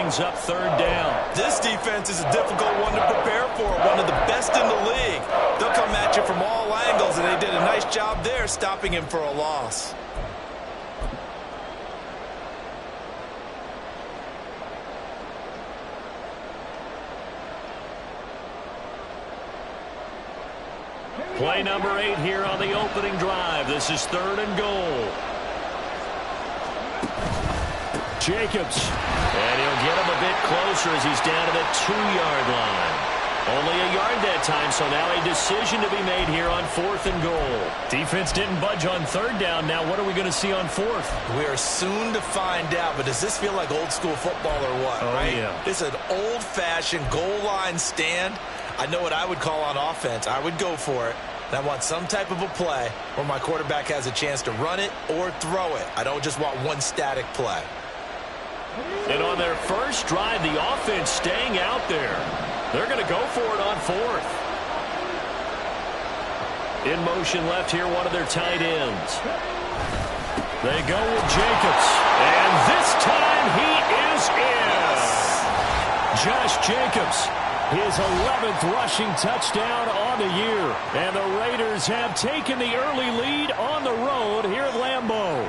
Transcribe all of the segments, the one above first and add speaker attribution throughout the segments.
Speaker 1: brings up third down.
Speaker 2: This defense is a difficult one to prepare for, one of the best in the league. They'll come at you from all angles, and they did a nice job there stopping him for a loss.
Speaker 1: Play number 8 here on the opening drive. This is third and goal. Jacobs. And he'll get him a bit closer as he's down to the 2-yard line. Only a yard that time, so now a decision to be made here on fourth and goal. Defense didn't budge on third down. Now what are we going to see on fourth?
Speaker 2: We are soon to find out, but does this feel like old school football or what, right?
Speaker 1: Yeah.
Speaker 2: It's an old-fashioned goal line stand. I know what I would call on offense. I would go for it. And I want some type of a play where my quarterback has a chance to run it or throw it. I don't just want one static play.
Speaker 1: And on their first drive, the offense staying out there. They're going to go for it on fourth. In motion left here, one of their tight ends. They go with Jacobs. And this time he is in. Josh Jacobs, his 11th rushing touchdown on the year. And the Raiders have taken the early lead on the road here at Lambeau.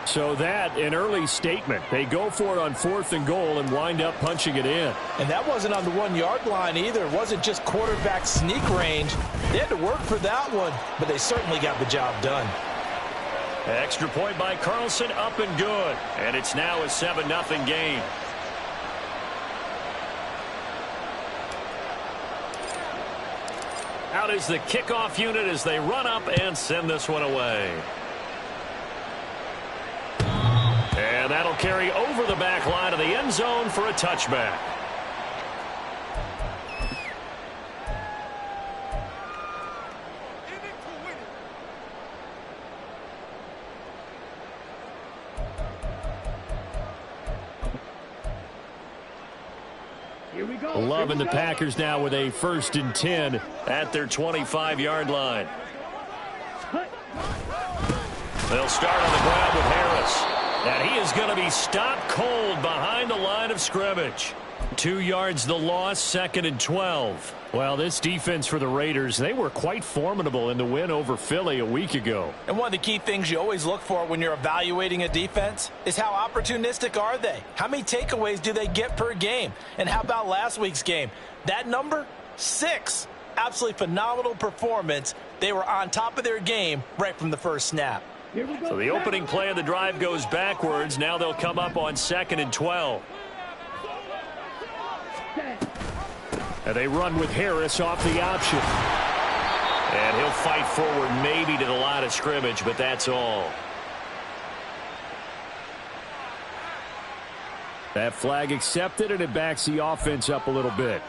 Speaker 1: So that, an early statement. They go for it on fourth and goal and wind up punching it in.
Speaker 2: And that wasn't on the 1-yard line either. It wasn't just quarterback sneak range. They had to work for that one, but they certainly got the job done.
Speaker 1: Extra point by Carlson, up and good. And it's now a 7-0 game. Out is the kickoff unit as they run up and send this one away. And that'll carry over the back line of the end zone for a touchback. Love and the Packers now with a 1st and 10 at their 25-yard line. They'll start on the ground with Harris. And he is going to be stopped cold behind the line of scrimmage. 2 yards the loss, 2nd and 12. Well, this defense for the Raiders, they were quite formidable in the win over Philly a week ago.
Speaker 2: And one of the key things you always look for when you're evaluating a defense is how opportunistic are they? How many takeaways do they get per game? And how about last week's game? That number, 6. Absolutely phenomenal performance. They were on top of their game right from the first snap.
Speaker 1: So the opening play of the drive goes backwards. Now they'll come up on 2nd and 12. And they run with Harris off the option. And he'll fight forward maybe to the line of scrimmage, but that's all. That flag accepted, and it backs the offense up a little bit.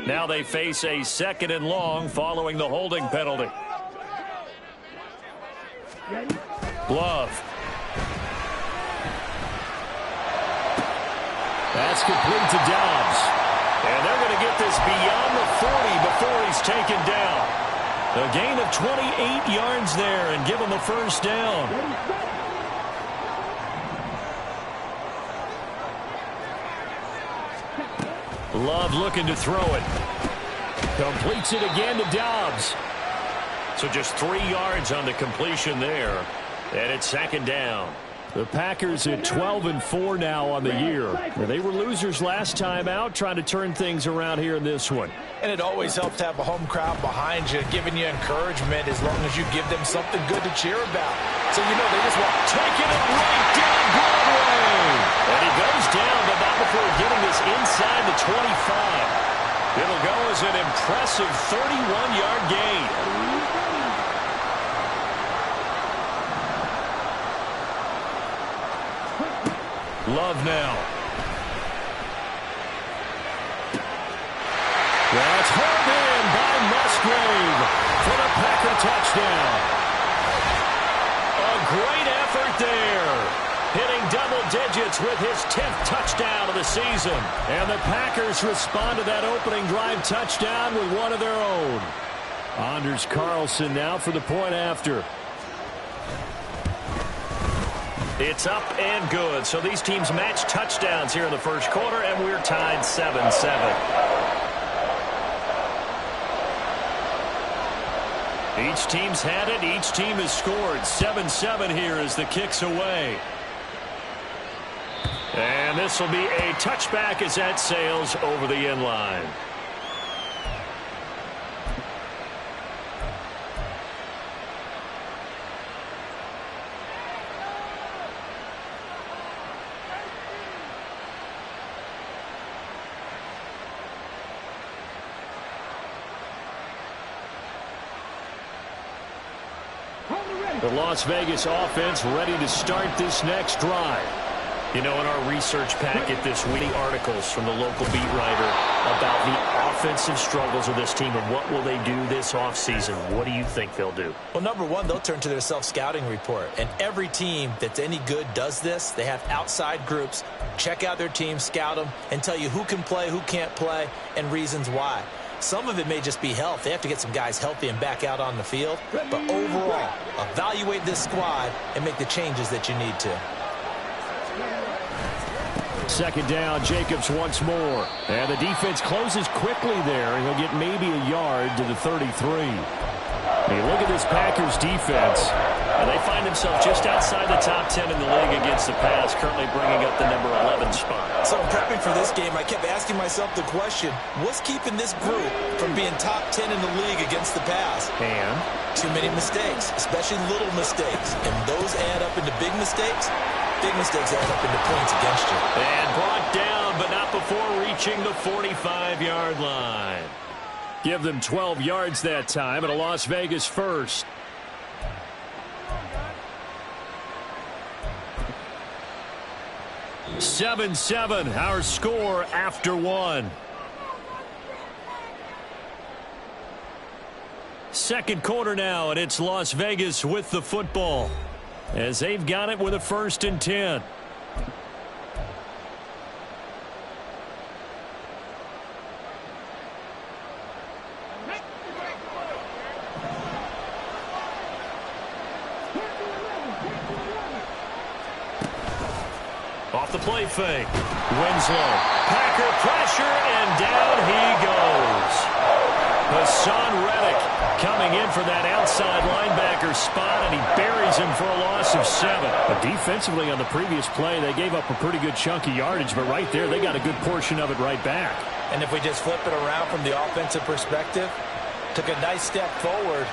Speaker 1: Now they face a 2nd and long following the holding penalty. Love. That's complete to Dobbs. And they're going to get this beyond the 40 before he's taken down. A gain of 28 yards there and give him a first down. Love looking to throw it. Completes it again to Dobbs. So just 3 yards on the completion there. And it's 2nd down. The Packers at 12-4 now on the year. They were losers last time out, trying to turn things around here in this one.
Speaker 2: And it always helps to have a home crowd behind you, giving you encouragement as long as you give them something good to cheer about. So you know they just want taking it right down Broadway.
Speaker 1: And he goes down, but not before getting this inside the 25. It'll go as an impressive 31-yard gain. Love now. That's hauled in by Musgrave for the Packer touchdown. A great effort there. Hitting double digits with his 10th touchdown of the season. And the Packers respond to that opening drive touchdown with one of their own. Anders Carlson now for the point after. It's up and good. So these teams match touchdowns here in the first quarter, and we're tied 7-7. Each team's had it. Each team has scored. 7-7 here as the kick's away. And this will be a touchback as that sails over the end line. The Las Vegas offense ready to start this next drive. You know, in our research packet this week, articles from the local beat writer about the offensive struggles of this team and what will they do this offseason. What do you think they'll do?
Speaker 2: Well, number one, they'll turn to their self-scouting report. And every team that's any good does this. They have outside groups. Check out their team, scout them, and tell you who can play, who can't play, and reasons why. Some of it may just be health. They have to get some guys healthy and back out on the field. But overall, evaluate this squad and make the changes that you need to.
Speaker 1: Second down, Jacobs once more. And the defense closes quickly there, and he'll get maybe a yard to the 33. You look at this Packers defense, and they find themselves just outside the top 10 in the league against the pass, currently bringing up the number 11 spot.
Speaker 2: So in prepping for this game, I kept asking myself the question, what's keeping this group from being top 10 in the league against the pass?
Speaker 1: And?
Speaker 2: Too many mistakes, especially little mistakes. And those add up into big mistakes. Big mistakes add up into points against you.
Speaker 1: And brought down, but not before reaching the 45-yard line. Give them 12 yards that time, and a Las Vegas first. Seven, our score after one. Second quarter now, and it's Las Vegas with the football, as they've got it with a 1st and 10. Off the play fake. Winslow. Packer pressure, and down he goes. Hassan Reddick coming in for that outside linebacker spot, and he buries him for a loss of 7. But defensively on the previous play, they gave up a pretty good chunk of yardage, but right there, they got a good portion of it right back.
Speaker 2: And if we just flip it around from the offensive perspective, took a nice step forward,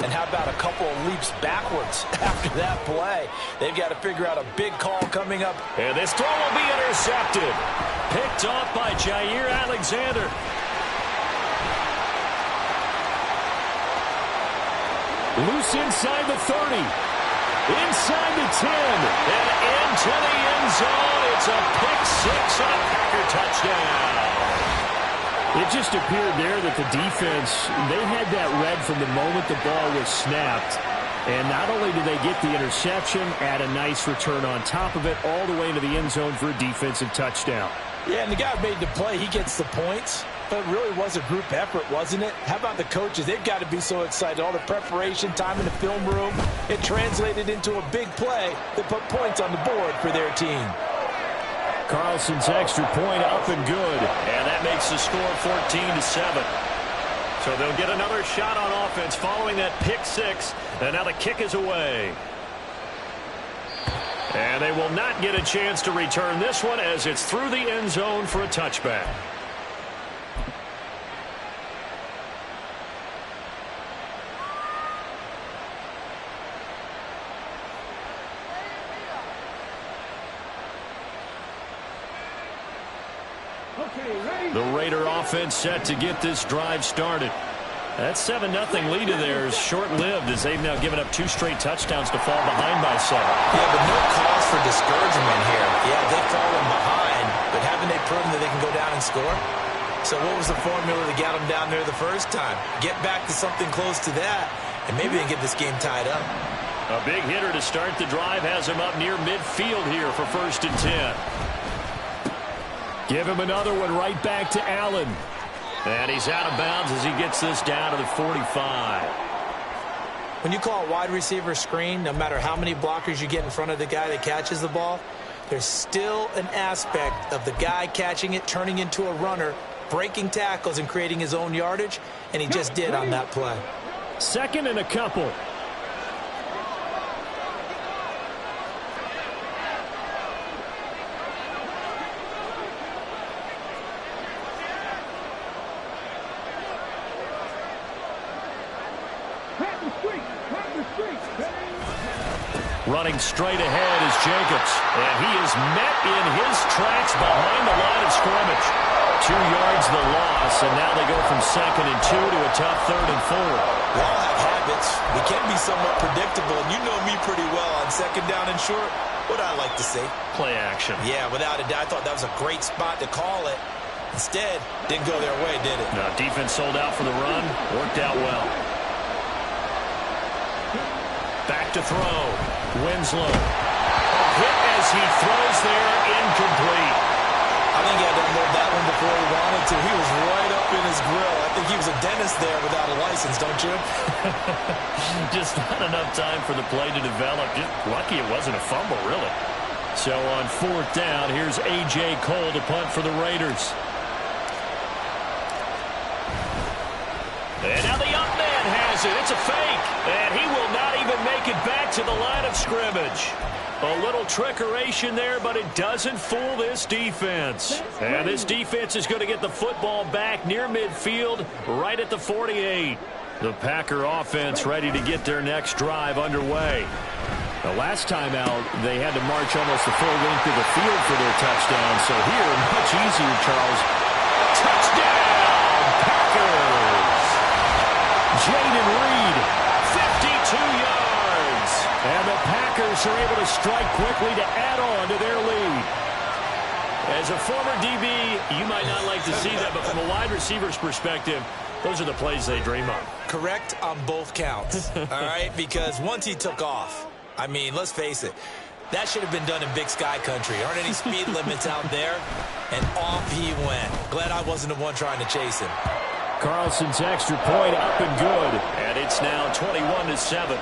Speaker 2: and how about a couple of leaps backwards after that play? They've got to figure out a big call coming up.
Speaker 1: And this throw will be intercepted. Picked off by Jair Alexander. Loose inside the 30. Inside the 10. And into the end zone. It's a pick 6 and a Packer touchdown. It just appeared there that the defense, they had that read from the moment the ball was snapped. And not only did they get the interception, add a nice return on top of it, all the way into the end zone for a defensive touchdown.
Speaker 2: Yeah, and the guy made the play. He gets the points. But it really was a group effort, wasn't it? How about the coaches? They've got to be so excited. All the preparation, time in the film room, it translated into a big play that put points on the board for their team.
Speaker 1: Carlson's extra point up and good. And that makes the score 14-7. So they'll get another shot on offense following that pick 6. And now the kick is away. And they will not get a chance to return this one as it's through the end zone for a touchback. The Raider offense set to get this drive started. That 7-0 lead of theirs short-lived as they've now given up 2 straight touchdowns to fall behind by 7.
Speaker 2: Yeah, but no cause for discouragement here. Yeah, they've fallen behind, but haven't they proven that they can go down and score? So what was the formula that got them down there the first time? Get back to something close to that, and maybe they can get this game tied up.
Speaker 1: A big hitter to start the drive has him up near midfield here for 1st and 10. Give him another one right back to Allen. And he's out of bounds as he gets this down to the 45.
Speaker 2: When you call a wide receiver screen, no matter how many blockers you get in front of the guy that catches the ball, there's still an aspect of the guy catching it, turning into a runner, breaking tackles and creating his own yardage, and he just did on that play.
Speaker 1: Second and a couple. Running straight ahead is Jacobs, and he is met in his tracks behind the line of scrimmage. 2 yards the loss, and now they go from 2nd and 2 to a tough 3rd and 4.
Speaker 2: We all have habits. We can be somewhat predictable, and you know me pretty well on 2nd down and short. What I like to say?
Speaker 1: Play action.
Speaker 2: Yeah, without a doubt. I thought that was a great spot to call it. Instead, didn't go their way, did it?
Speaker 1: No, defense sold out for the run. Worked out well. Back to throw. Winslow. A hit as he throws there, incomplete.
Speaker 2: I think he had to unload that one before he wanted to. He was right up in his grill. I think he was a dentist there without a license, don't you?
Speaker 1: Just not enough time for the play to develop. Just lucky it wasn't a fumble, really. So on 4th down, here's A.J. Cole to punt for the Raiders. And now the up man has it. It's a fake. And he will not even make it back to the line of scrimmage. A little trickeration there, but it doesn't fool this defense. And this defense is going to get the football back near midfield, right at the 48. The Packer offense ready to get their next drive underway. The last time out, they had to march almost the full length of the field for their touchdown. So here, much easier, Charles. Touchdown, Packers! Jaden Reed, 52 yards. And the Packers are able to strike quickly to add on to their lead. As a former DB, you might not like to see that, but from a wide receiver's perspective, those are the plays they dream of.
Speaker 2: Correct on both counts, all right? Because once he took off, I mean, let's face it, that should have been done in Big Sky Country. Aren't any speed limits out there? And off he went. Glad I wasn't the one trying to chase him.
Speaker 1: Carlson's extra point up and good. And it's now 21-7.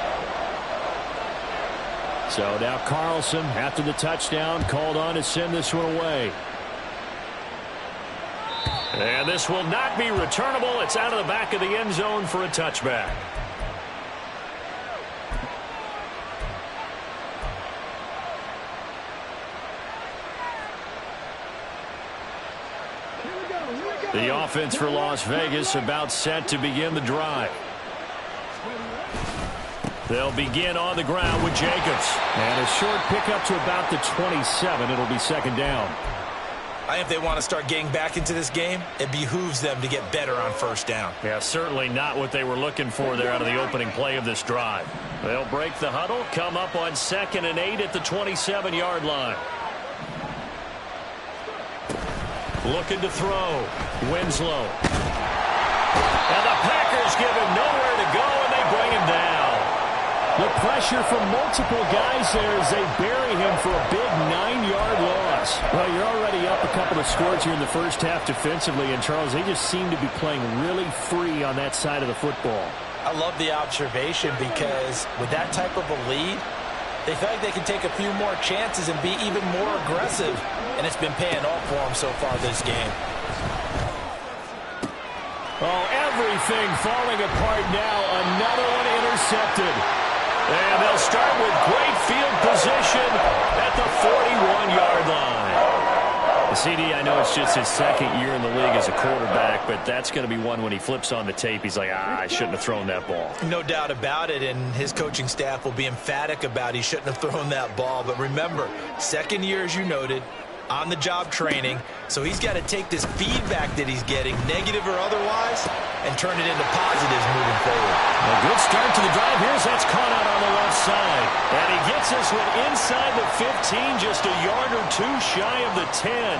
Speaker 1: So now Carlson, after the touchdown, called on to send this one away. And this will not be returnable. It's out of the back of the end zone for a touchback. The offense for Las Vegas about set to begin the drive. They'll begin on the ground with Jacobs. And a short pickup to about the 27. It'll be 2nd down.
Speaker 2: I think if they want to start getting back into this game, it behooves them to get better on 1st down.
Speaker 1: Yeah, certainly not what they were looking for there out of the opening play of this drive. They'll break the huddle, come up on 2nd and 8 at the 27-yard line. Looking to throw. Winslow. And the Packers give him nowhere to go, and they bring him down. The pressure from multiple guys there as they bury him for a big 9-yard loss. Well, you're already up a couple of scores here in the first half defensively, and Charles, they just seem to be playing really free on that side of the football.
Speaker 2: I love the observation because with that type of a lead, they feel like they can take a few more chances and be even more aggressive, and it's been paying off for them so far this game.
Speaker 1: Oh, everything falling apart now. Another one intercepted. And they'll start with great field position at the 41-yard line. CD, I know it's just his 2nd year in the league as a quarterback, but that's going to be one when he flips on the tape. He's like, I shouldn't have thrown that ball.
Speaker 2: No doubt about it, and his coaching staff will be emphatic about he shouldn't have thrown that ball. But remember, 2nd year, as you noted, on-the-job training, so he's got to take this feedback that he's getting, negative or otherwise, and turn it into positives moving forward.
Speaker 1: A good start to the drive. Here's that's caught out on the left side. And he gets this one inside the 15, just a yard or two shy of the 10.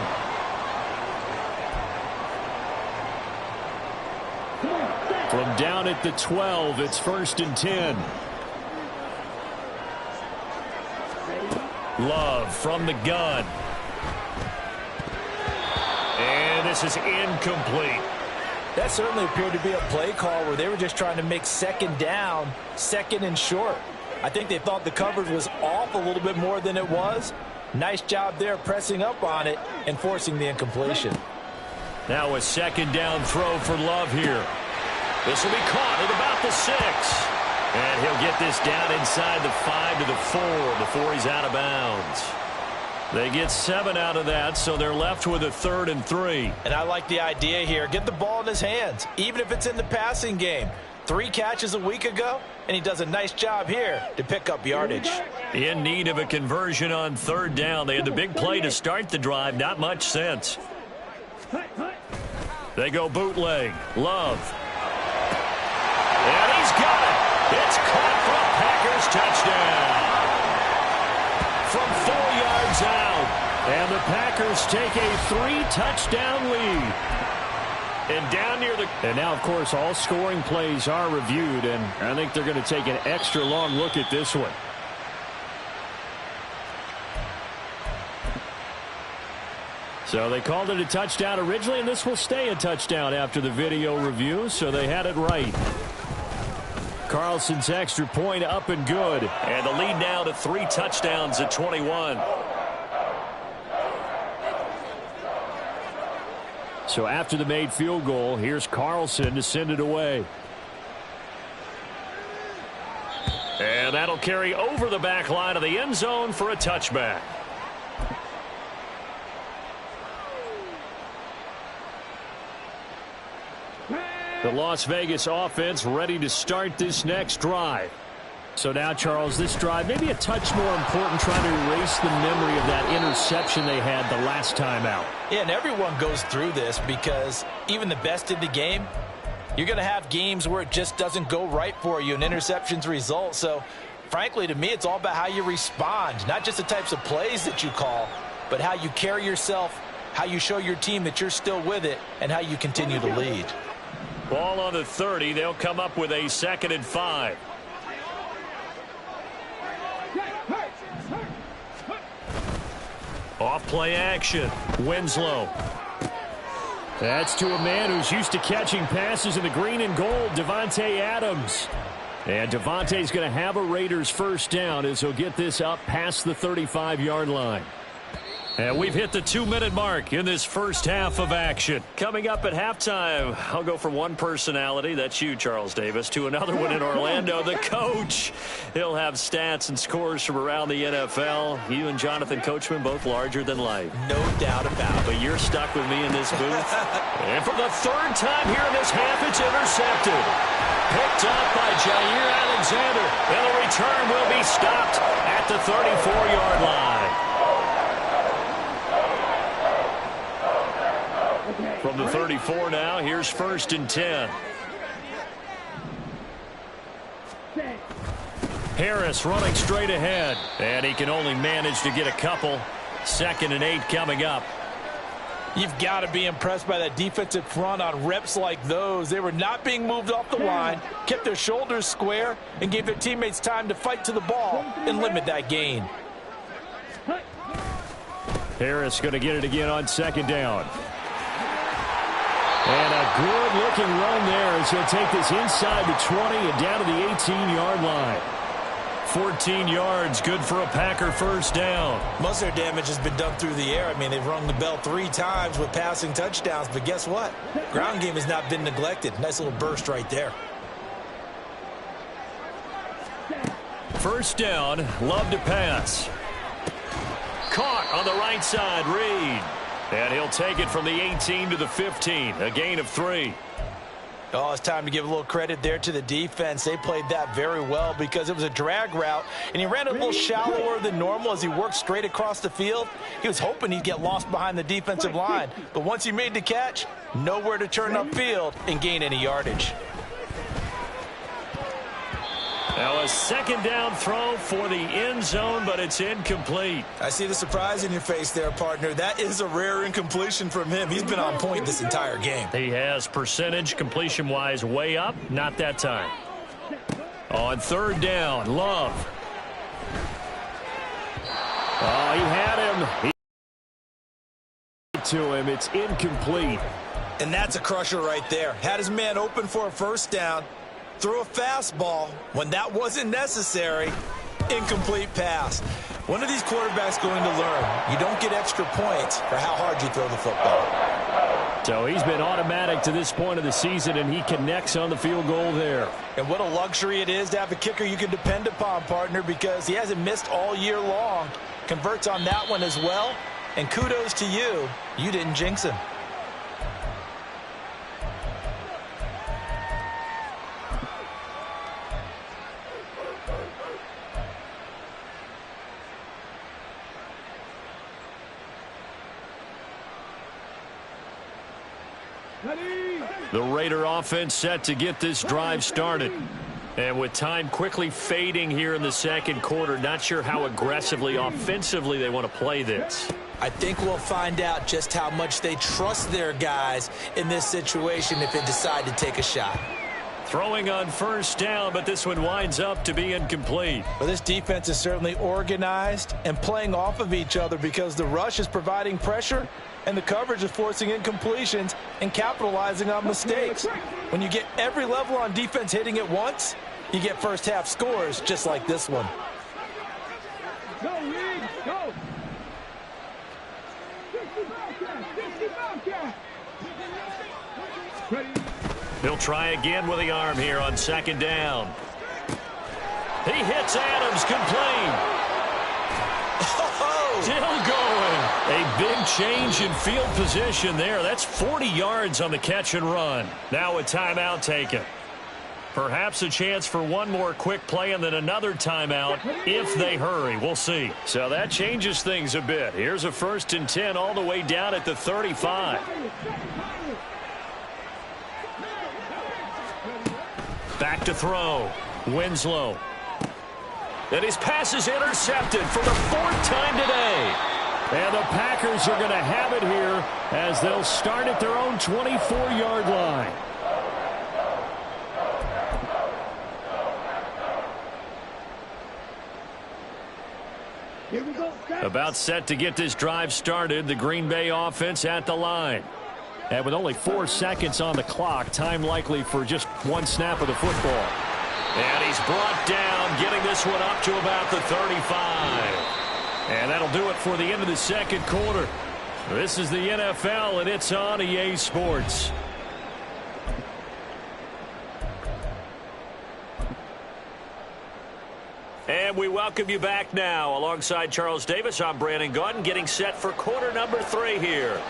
Speaker 1: From down at the 12, it's 1st and 10. Love from the gun. And this is incomplete.
Speaker 2: That certainly appeared to be a play call where they were just trying to make second down, second and short. I think they thought the coverage was off a little bit more than it was. Nice job there pressing up on it and forcing the incompletion.
Speaker 1: Now a second down throw for Love here. This will be caught at about the 6. And he'll get this down inside the 5 to the 4 before he's out of bounds. They get 7 out of that, so they're left with a 3rd and 3.
Speaker 2: And I like the idea here. Get the ball in his hands, even if it's in the passing game. 3 catches a week ago, and he does a nice job here to pick up yardage.
Speaker 1: In need of a conversion on 3rd down. They had the big play to start the drive. Not much sense. They go bootleg. Love. And he's got it. It's caught for a Packers touchdown. From 4 yards out. And the Packers take a 3-touchdown lead. And down near the... And now, of course, all scoring plays are reviewed, and I think they're going to take an extra long look at this one. So they called it a touchdown originally, and this will stay a touchdown after the video review, so they had it right. Carlson's extra point up and good. And the lead now to 3 touchdowns at 21. So after the made field goal, here's Carlson to send it away. And that'll carry over the back line of the end zone for a touchback. The Las Vegas offense ready to start this next drive. So now, Charles, this drive maybe a touch more important, trying to erase the memory of that interception they had the last time out.
Speaker 2: Yeah, and everyone goes through this because even the best in the game, you're going to have games where it just doesn't go right for you and interceptions result. So, frankly, to me, it's all about how you respond, not just the types of plays that you call, but how you carry yourself, how you show your team that you're still with it, and how you continue to lead.
Speaker 1: Ball on the 30. They'll come up with a 2nd and 5. Off play action. Winslow. That's to a man who's used to catching passes in the green and gold, Davante Adams. And Davante's going to have a Raiders first down as he'll get this up past the 35-yard line. And we've hit the 2-minute mark in this first half of action. Coming up at halftime, I'll go from one personality, that's you, Charles Davis, to another one in Orlando, the coach. He'll have stats and scores from around the NFL. You and Jonathan Coachman, both larger than life.
Speaker 2: No doubt about it.
Speaker 1: But you're stuck with me in this booth. And for the 3rd time here in this half, it's intercepted. Picked up by Jair Alexander. And the return will be stopped at the 34-yard line. From the 34 now, here's 1st and 10. Harris running straight ahead. And he can only manage to get a couple. 2nd and 8 coming up.
Speaker 2: You've got to be impressed by that defensive front on reps like those. They were not being moved off the line, kept their shoulders square, and gave their teammates time to fight to the ball and limit that gain.
Speaker 1: Harris going to get it again on 2nd down. And a good-looking run there as he'll take this inside the 20 and down to the 18-yard line. 14 yards, good for a Packer first down.
Speaker 2: Most of their damage has been done through the air. I mean, they've rung the bell 3 times with passing touchdowns, but guess what? Ground game has not been neglected. Nice little burst right there.
Speaker 1: First down, Love to pass. Caught on the right side, Reed. And he'll take it from the 18 to the 15, a gain of 3.
Speaker 2: Oh, it's time to give a little credit there to the defense. They played that very well because it was a drag route, and he ran a little shallower than normal as he worked straight across the field. He was hoping he'd get lost behind the defensive line, but once he made the catch, nowhere to turn upfield and gain any yardage.
Speaker 1: Now a 2nd down throw for the end zone, but it's incomplete.
Speaker 2: I see the surprise in your face there, partner. That is a rare incompletion from him. He's been on point this entire game.
Speaker 1: He has percentage completion-wise way up, not that time. On 3rd down, Love. Oh, he had him. To him, it's incomplete.
Speaker 2: And that's a crusher right there. Had his man open for a first down, threw a fastball when that wasn't necessary. Incomplete pass. When are these quarterbacks going to learn? You don't get extra points for how hard you throw the football.
Speaker 1: So he's been automatic to this point of the season, and he connects on the field goal there.
Speaker 2: And what a luxury it is to have a kicker you can depend upon, partner, because he hasn't missed all year long. Converts on that one as well. And kudos to you. You didn't jinx him.
Speaker 1: The Raider offense set to get this drive started. And with time quickly fading here in the second quarter, not sure how aggressively, offensively they want to play this.
Speaker 2: I think we'll find out just how much they trust their guys in this situation if they decide to take a shot.
Speaker 1: Throwing on first down, but this one winds up to be incomplete.
Speaker 2: Well, this defense is certainly organized and playing off of each other because the rush is providing pressure and the coverage is forcing incompletions and capitalizing on mistakes. When you get every level on defense hitting at once, you get first half scores just like this one.
Speaker 3: Go, Reed, go!
Speaker 1: He'll try again with the arm here on second down. He hits Adams, complete. Still going. A big change in field position there. That's 40 yards on the catch and run. Now a timeout taken. Perhaps a chance for one more quick play and then another timeout if they hurry. We'll see. So that changes things a bit. Here's a 1st and 10 all the way down at the 35. Back to throw. Winslow. And his pass is intercepted for the 4th time today. And the Packers are going to have it here as they'll start at their own 24-yard line.
Speaker 3: Here we go.
Speaker 1: About set to get this drive started, the Green Bay offense at the line. And with only 4 seconds on the clock, time likely for just one snap of the football. And he's brought down, getting this one up to about the 35. And that'll do it for the end of the second quarter. This is the NFL, and it's on EA Sports. And we welcome you back now. Alongside Charles Davis, I'm Brandon Gaudin, getting set for quarter number 3 here.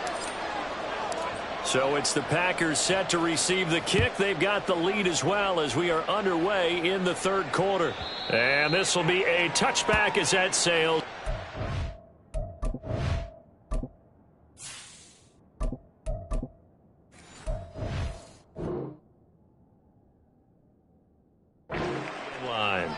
Speaker 1: So it's the Packers set to receive the kick. They've got the lead as well as we are underway in the third quarter. And this will be a touchback as that sails. Line.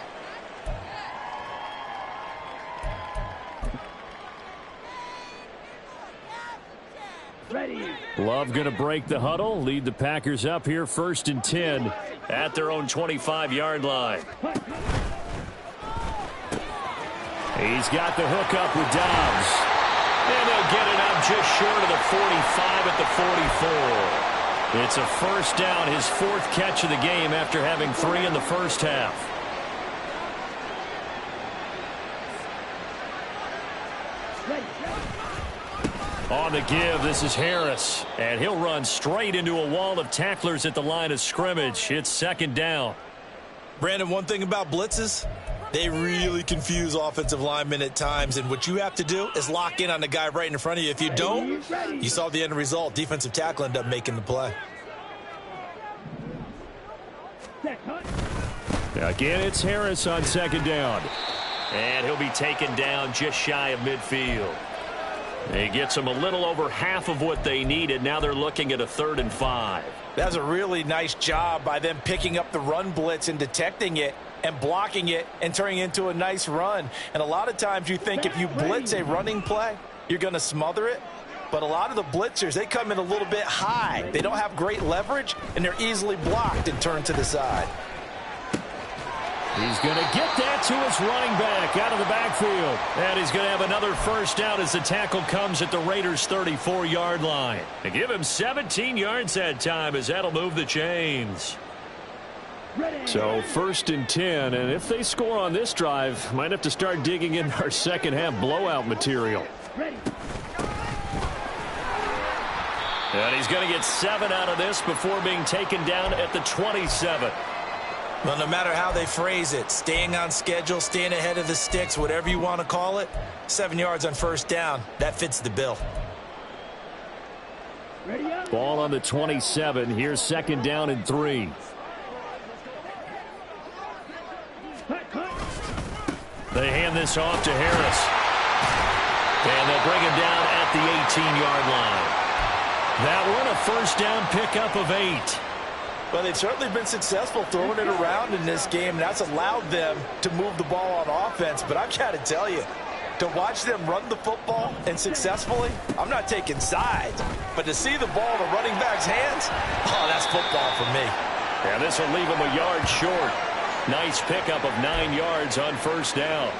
Speaker 1: Love going to break the huddle, lead the Packers up here 1st and 10 at their own 25-yard line. He's got the hook up with Dobbs. And they'll get it up just short of the 45 at the 44. It's a first down, his 4th catch of the game after having 3 in the first half. On the give, this is Harris. And he'll run straight into a wall of tacklers at the line of scrimmage. It's 2nd down.
Speaker 2: Brandon, one thing about blitzes, they really confuse offensive linemen at times. And what you have to do is lock in on the guy right in front of you. If you don't, you saw the end result. Defensive tackle ended up making the play.
Speaker 1: Again, it's Harris on 2nd down. And he'll be taken down just shy of midfield. He gets them a little over half of what they needed. Now they're looking at a 3rd and 5.
Speaker 2: That's a really nice job by them picking up the run blitz and detecting it and blocking it and turning it into a nice run. And a lot of times you think if you blitz a running play, you're going to smother it. But a lot of the blitzers, they come in a little bit high. They don't have great leverage, and they're easily blocked and turned to the side.
Speaker 1: He's going to get that to his running back out of the backfield. And he's going to have another first down as the tackle comes at the Raiders' 34-yard line. They give him 17 yards that time as that'll move the chains. So 1st and 10, and if they score on this drive, might have to start digging in our second half blowout material. And he's going to get 7 out of this before being taken down at the 27.
Speaker 2: Well, no matter how they phrase it, staying on schedule, staying ahead of the sticks, whatever you want to call it, 7 yards on first down, that fits the bill.
Speaker 1: Ball on the 27. Here's 2nd down and 3. They hand this off to Harris. And they'll bring him down at the 18-yard line. That one a first down pickup of 8.
Speaker 2: Well, they've certainly been successful throwing it around in this game, and that's allowed them to move the ball on offense. But I've got to tell you, to watch them run the football and successfully, I'm not taking sides. But to see the ball in the running back's hands, oh, that's football for me.
Speaker 1: Yeah, this will leave him a yard short. Nice pickup of 9 yards on first down.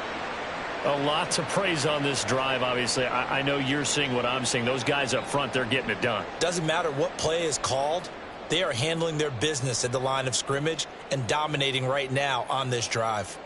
Speaker 1: A lot to praise on this drive, obviously. I know you're seeing what I'm seeing. Those guys up front, they're getting it done.
Speaker 2: Doesn't matter what play is called. They are handling their business at the line of scrimmage and dominating right now on this drive.